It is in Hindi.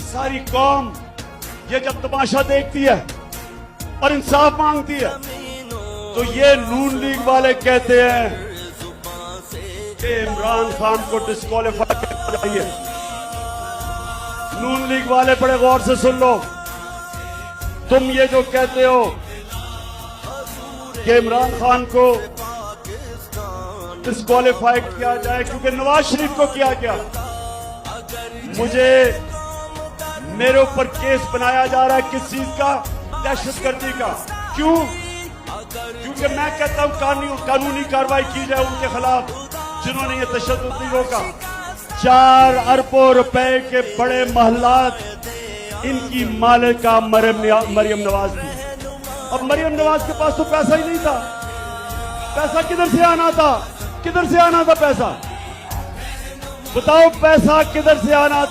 सारी कौम ये जब तमाशा देखती है और इंसाफ मांगती है तो ये नून लीग वाले कहते हैं कि इमरान खान को डिस्क्वालीफाई करना चाहिए। नून लीग वाले बड़े गौर से सुन लो, तुम ये जो कहते हो कि इमरान खान को डिस्क्वालीफाई किया जाए क्योंकि नवाज शरीफ को किया गया, मुझे मेरे ऊपर केस बनाया जा रहा है किस चीज का? दहशतगर्दी का। क्यों? क्योंकि मैं कहता हूं कानूनी कार्रवाई की जाए उनके खिलाफ जिन्होंने ये तशद्दुद नहीं रोका। 4 अरबों रुपए के बड़े महलात इनकी मालिका मरियम नवाज थी। अब मरियम नवाज के पास तो पैसा ही नहीं था। पैसा किधर से आना था? किधर से आना था पैसा? बताओ, पैसा किधर से आना था?